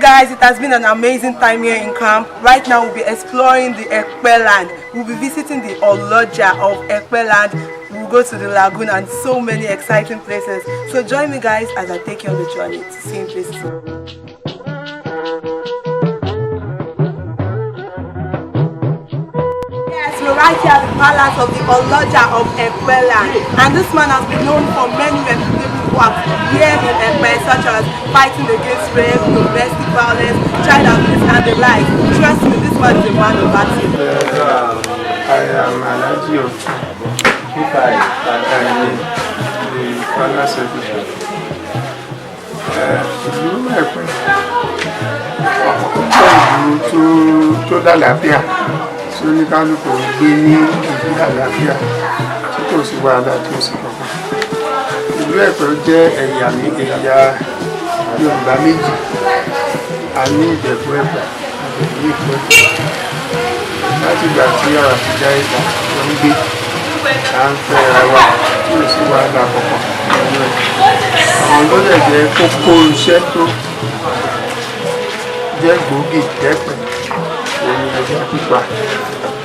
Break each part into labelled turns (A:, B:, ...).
A: Guys, it has been an amazing time here in camp. Right now we'll be exploring the Ekpe land. We'll be visiting the Oloja of Ekpe land. We'll go to the lagoon and so many exciting places. So join me guys as I take you on the journey to see places. Yes, we're right here at the palace of the Oloja of Ekpe land. And this man has been known for many reputable work here in Ekpe, such as fighting against rape, domestic violence, child abuse and the like. Trust me, this man is a man of action.
B: I am an NGO. If I am the final secretary. Ìlú Ẹ̀pẹ́ ìlú tó lálàáfíà tí oníkálùkù gbé ní ìlú àlàáfíà tí kò sí wàhálà tó sì kankan. Ìlú Ẹ̀pẹ́ jẹ́ ẹ̀yà Yorùbá méjì. A ní Ìjẹ̀bú Ẹ̀pẹ́ àti ìlú Ìpẹ́. Láti ìgbà tí ọ̀rọ̀ àti já ìgbà ló ń gbé à ń fẹ́ ara wa tí ò sí wàhálà kankan nínú ẹ̀. Àwọn ló lè jẹ́ kókó iṣẹ́ tó jẹ́ gbòógì Ẹ̀pẹ́ òun ẹja pípa.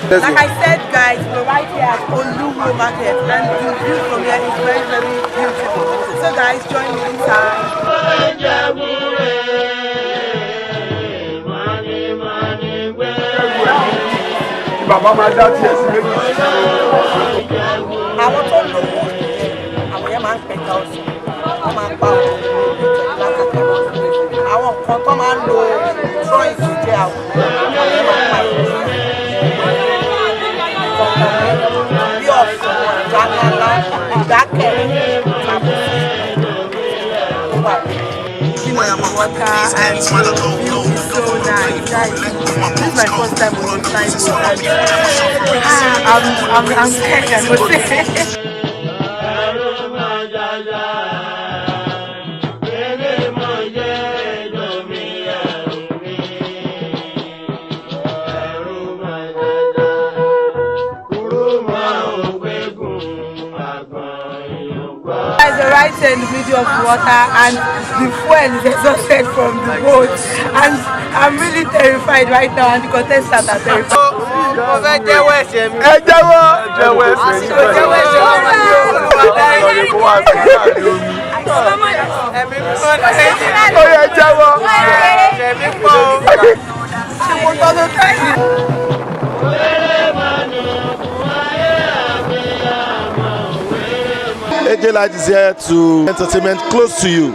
A: Like I said, guys, we're right here at Oluwo Market, and the view from here is very, very beautiful. So, guys, join me inside.
B: Bàbá máa dá tiẹ̀ sí méjì.
A: Àwọn tó ń lo owó àwọn yẹn máa ń pẹ̀ka ọ̀sán, wọ́n máa ń pa àwọn àwọn nǹkan tó máa ń lo drawing sí jẹ́ àwọn yẹn máa ń pa ìlú. Bí ọ̀sán, ìdákẹ́lá, ìdákẹ́rẹ́, water and the view is so nice. Guys, this is my first time on the side and I'm scared, I must say. Right in the middle of the water and the fuel is exhausted from the boat and I'm really terrified right now and the contestants are terrified.
C: Light is here to entertainment close to you.